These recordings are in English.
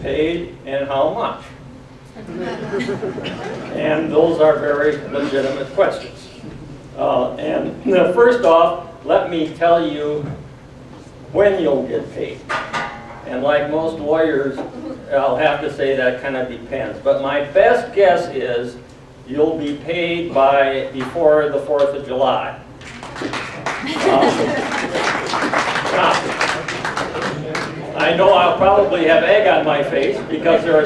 paid and how much? And those are very legitimate questions. And first off, let me tell you when you'll get paid. And like most lawyers, I'll have to say that kind of depends. But my best guess is you'll be paid before the 4th of July. I know I'll probably have egg on my face because there are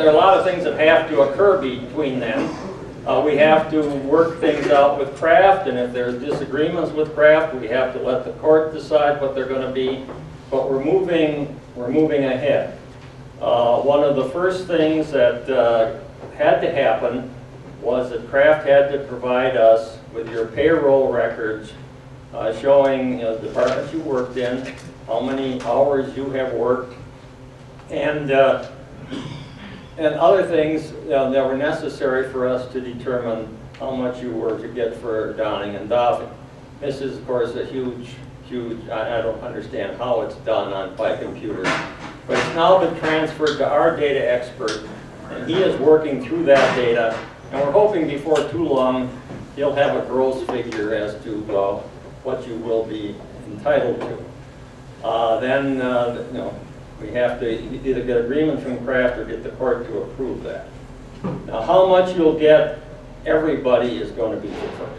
a lot of things that have to occur between then. We have to work things out with Kraft, and if there's disagreements with Kraft, we have to let the court decide what they're going to be. But we're moving ahead. One of the first things that had to happen was that Kraft had to provide us with your payroll records showing the departments you worked in, how many hours you have worked, and other things that were necessary for us to determine how much you were to get for donning and doffing. This is, of course, a huge, I don't understand how it's done by computer, but it's now been transferred to our data expert, and he is working through that data, and we're hoping before too long he'll have a gross figure as to what you will be entitled to. Then we have to either get agreement from Kraft or get the court to approve that. Now, how much you'll get, everybody is going to be different.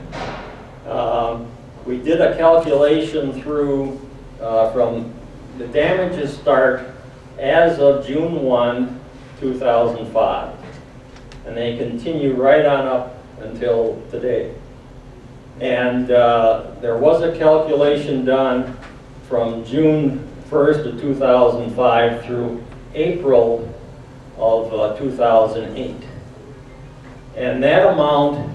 We did a calculation through from the damages start as of June 1, 2005, and they continue right on up until today. And there was a calculation done from June 1st of 2005 through April of 2008. And that amount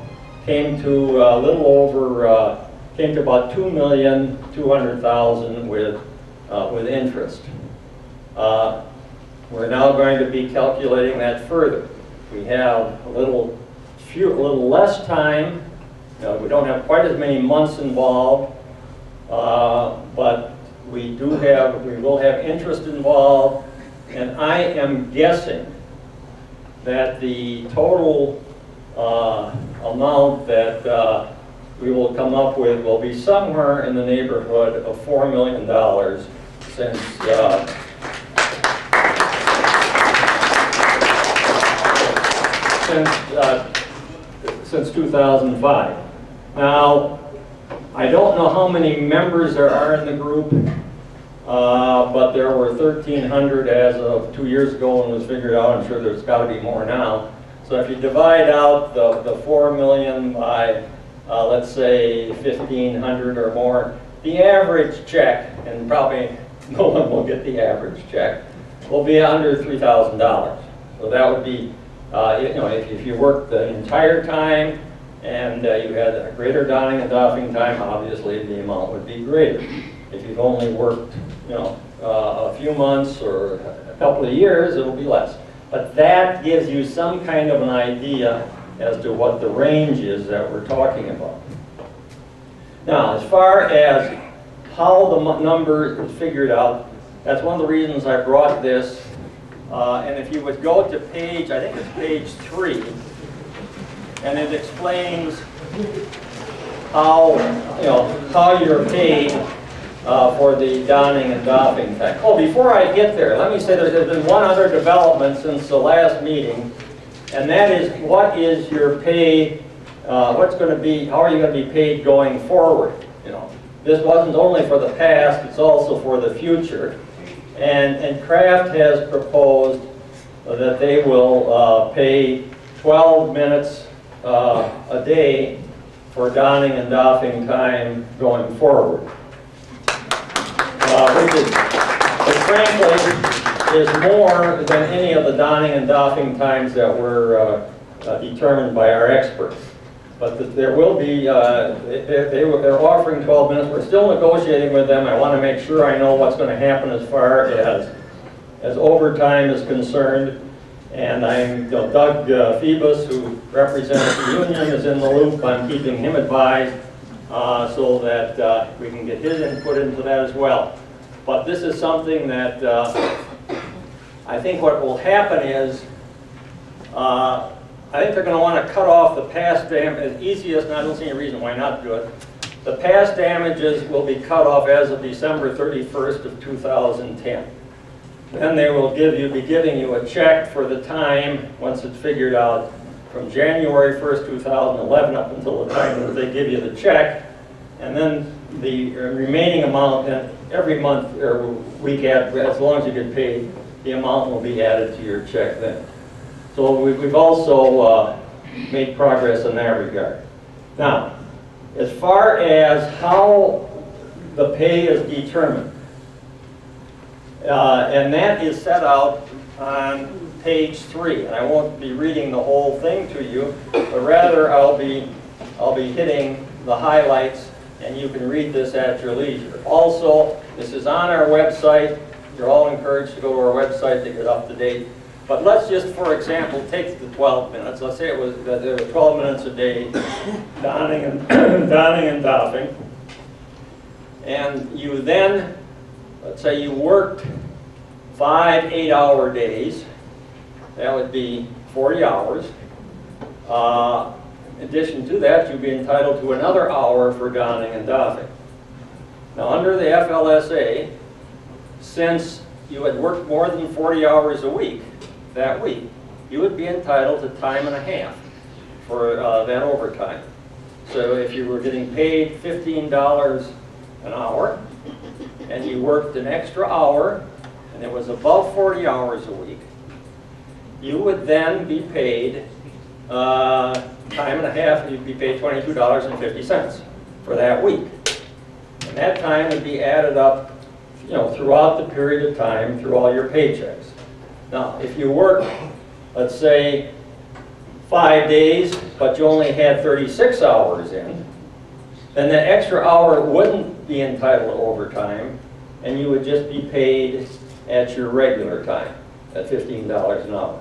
came to a little over, came to about $2,200,000 with interest. We're now going to be calculating that further. We have a little less time. We don't have quite as many months involved, but we will have interest involved, and I am guessing that the total amount that we will come up with will be somewhere in the neighborhood of $4 million since 2005. Now, I don't know how many members there are in the group, but there were 1,300 as of 2 years ago when it was figured out. I'm sure there's got to be more now. So if you divide out the 4 million by, let's say, 1,500 or more, the average check, and probably no one will get the average check, will be under $3,000. So that would be, if you worked the entire time and you had a greater donning and doffing time, obviously the amount would be greater. If you've only worked, a few months or a couple of years, it'll be less. But that gives you some kind of an idea as to what the range is that we're talking about. Now, as far as how the number is figured out, that's one of the reasons I brought this. And if you would go to page, I think it's page 3, and it explains how you're paid for the donning and doffing time. Oh, before I get there, let me say there's been one other development since the last meeting, and that is what is your pay, what's going to be, how are you going to be paid going forward? This wasn't only for the past, it's also for the future. And Kraft has proposed that they will pay 12 minutes a day for donning and doffing time going forward. Which frankly is more than any of the donning and doffing times that were determined by our experts. But there will be, they're offering 12 minutes. We're still negotiating with them. I want to make sure I know what's going to happen as far as overtime is concerned. And Doug Phoebus, who represents the union, is in the loop. I'm keeping him advised so that we can get his input into that as well. But this is something that I think what will happen is, I think they're going to want to cut off the past damage as easiest, and I don't see any reason why not to do it. The past damages will be cut off as of December 31st of 2010. Then they will be giving you a check for the time, once it's figured out, from January 1st, 2011 up until the time that they give you the check. And then the remaining amount, every month or week after, as long as you get paid, the amount will be added to your check then. So we've also made progress in that regard. Now, as far as how the pay is determined, and that is set out on page 3. And I won't be reading the whole thing to you, but rather I'll be hitting the highlights, and you can read this at your leisure. Also, this is on our website. You're all encouraged to go to our website to get up to date. But let's just, for example, take the 12 minutes. Let's say it was that there were 12 minutes a day, donning and doffing. And you then, let's say you worked 5 8-hour days. That would be 40 hours. In addition to that, you'd be entitled to another hour for donning and doffing. Now, under the FLSA, since you had worked more than 40 hours a week that week, you would be entitled to time and a half for that overtime. So if you were getting paid $15 an hour, and you worked an extra hour, and it was above 40 hours a week, you would then be paid time and a half. You'd be paid $22.50 for that week. And that time would be added up, you know, throughout the period of time through all your paychecks. Now, if you work, let's say, 5 days, but you only had 36 hours in, then that extra hour wouldn't be entitled to overtime, and you would just be paid at your regular time, at $15 an hour.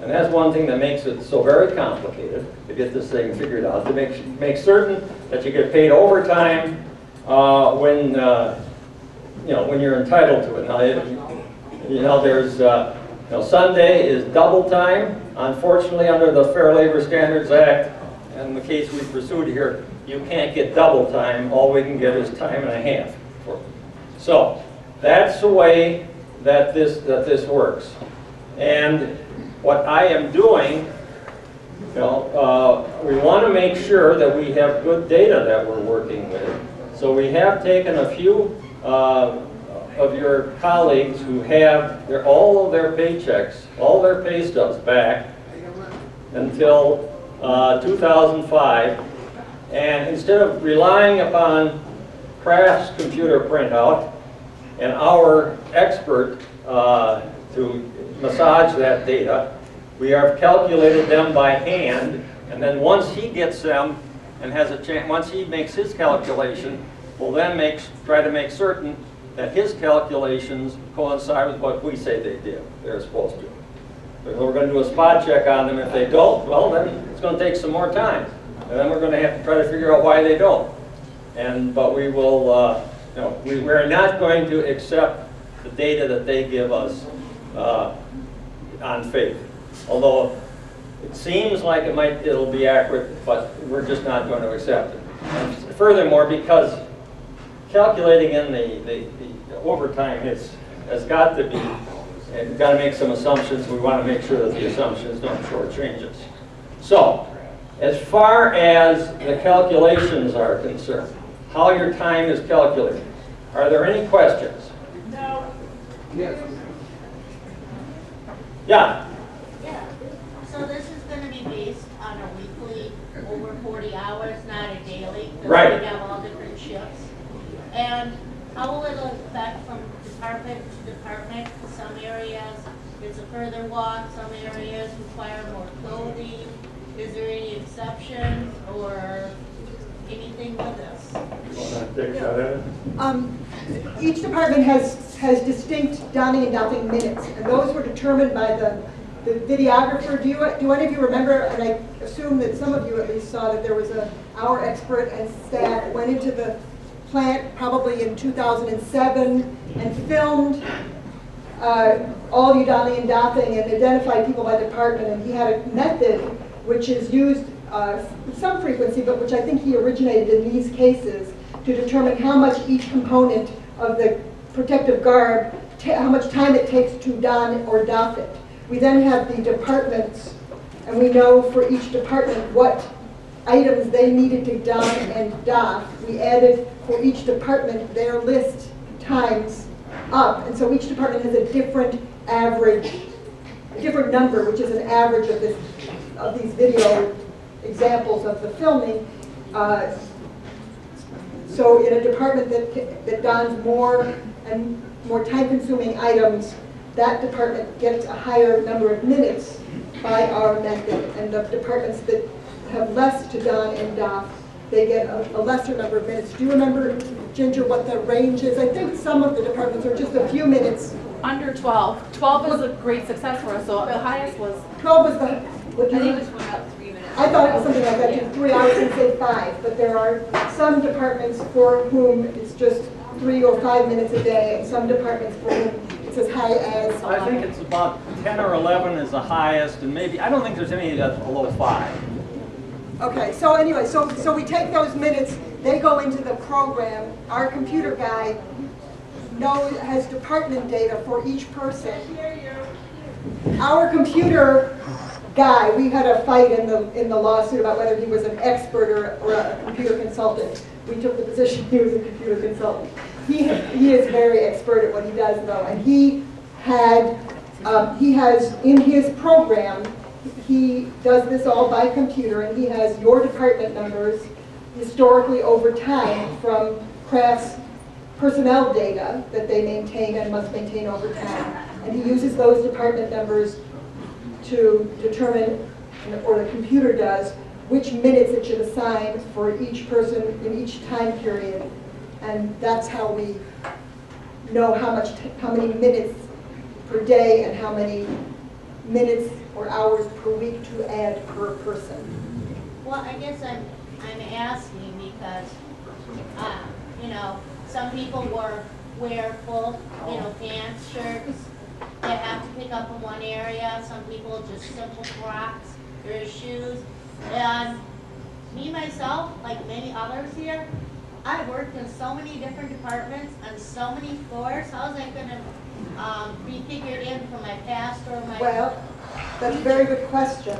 And that's one thing that makes it so very complicated to get this thing figured out, to make certain that you get paid overtime when you're entitled to it. Now, there's Sunday is double time. Unfortunately, under the Fair Labor Standards Act and the case we pursued here, you can't get double time. All we can get is time and a half. So that's the way that this works. And what I am doing, we want to make sure that we have good data that we're working with. So we have taken a few of your colleagues who have all of their paychecks, all their pay stubs back until 2005. And instead of relying upon Kraft's computer printout and our expert to massage that data, we have calculated them by hand, and then once he gets them and has a chance, once he makes his calculation, we'll then try to make certain that his calculations coincide with what we say they're supposed to. So we're going to do a spot check on them. If they don't, well, then it's going to take some more time. And then we're going to have to try to figure out why they don't. But we will, we're not going to accept the data that they give us on faith. Although it seems like it'll be accurate, but we're just not going to accept it. And furthermore, because calculating in the overtime has got to be, and we've got to make some assumptions. We want to make sure that the assumptions don't shortchange us. So, as far as the calculations are concerned, how your time is calculated, are there any questions? No. Yes. Yeah. Yeah. So this is going to be based on a weekly, over 40 hours, not a daily. Right. We have all different shifts. And how will it affect from department to department? Some areas, it's a further walk. Some areas require more clothing. Is there any exceptions or anything with this? Each department has distinct donning and doffing minutes, and those were determined by the videographer. Do any of you remember, and I assume that some of you at least saw that there was our expert and staff went into the plant probably in 2007 and filmed all you Donnie and Dothing and identify people by department, and he had a method which is used with some frequency, but which I think he originated in these cases, to determine how much each component of the protective garb, how much time it takes to don or doff it. We then have the departments, and we know for each department what items they needed to don and doff. We added for each department their list times up, and so each department has a different average, a different number, which is an average of these video examples of the filming. So in a department that dons more and more time-consuming items, that department gets a higher number of minutes by our method, and the departments that have less to don and doff, they get a lesser number of minutes. Do you remember, Ginger, what the range is? I think some of the departments are just a few minutes. Under 12. 12 was a great success for us, so the highest was... 12 was the... What I do think you, it just went up 3 minutes. I thought it was something like that, too. 3 hours and say 5, but there are some departments for whom it's just 3 or 5 minutes a day, and some departments for whom it's as high as... I think it's about 10 or 11 is the highest, and maybe, I don't think there's any that's below 5. Okay, so anyway, so we take those minutes, they go into the program. Our computer guy has department data for each person. Our computer guy, we had a fight in the lawsuit about whether he was an expert or a computer consultant. We took the position he was a computer consultant. He is very expert at what he does, though, and he has in his program, he does this all by computer, and he has your department numbers historically over time from Kraft's personnel data that they maintain and must maintain over time. And he uses those department numbers to determine, or the computer does, which minutes it should assign for each person in each time period. And that's how we know how many minutes per day and how many minutes or hours per week to add per person. Well, I guess I'm asking because, you know, some people wear full, you know, pants, shirts. They have to pick up in one area. Some people just simple Crocs, their shoes. And me, myself, like many others here, I worked in so many different departments and so many floors. How is that going to be figured in for my past or my... Well, that's a very good question.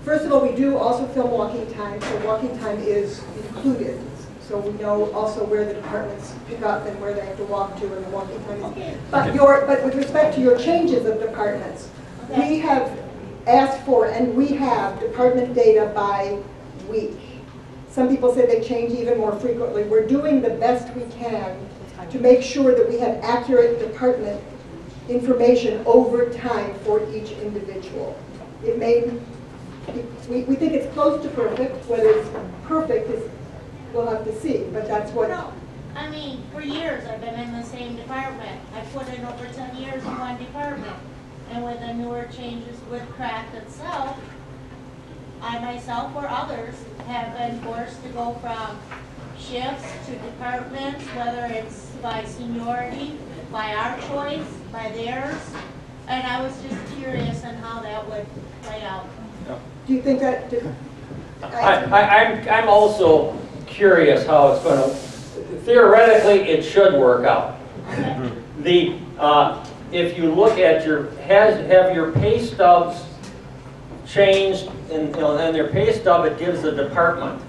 First of all, we do also film walking time, so walking time is included. So we know also where the departments pick up and where they have to walk to and the walking time is. Okay. But with respect to your changes of departments, Okay. we have asked for, and we have, department data by week. Some people say they change even more frequently. We're doing the best we can to make sure that we have accurate department information over time for each individual. It may, we think it's close to perfect. Whether it's perfect is, we'll have to see, but that's what... No, I mean, for years I've been in the same department. I put in over 10 years in one department. And with the newer changes with Kraft itself, I myself or others have been forced to go from shifts to departments, whether it's by seniority, by our choice, by theirs. And I was just curious on how that would play out. Do you think that... I'm also curious how it's going to, theoretically, it should work out. Okay. If you look at have your pay stubs changed, and their pay stub, it gives the department.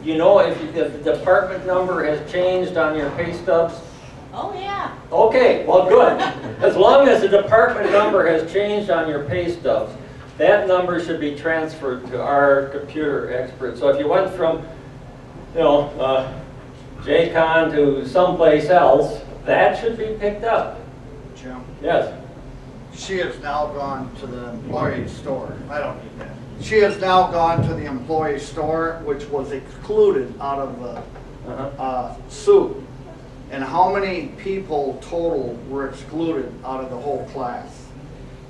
You know if the department number has changed on your pay stubs? Oh, yeah. Okay, well, good. As long as the department number has changed on your pay stubs, that number should be transferred to our computer expert. So if you went from, JCon to someplace else, that should be picked up. Jim, Yes. she has now gone to the employee store. I don't need that. She has now gone to the employee store, which was excluded out of the suit. And how many people total were excluded out of the whole class?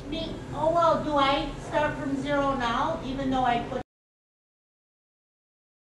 Me? Oh, well, do I start from zero now, even though I put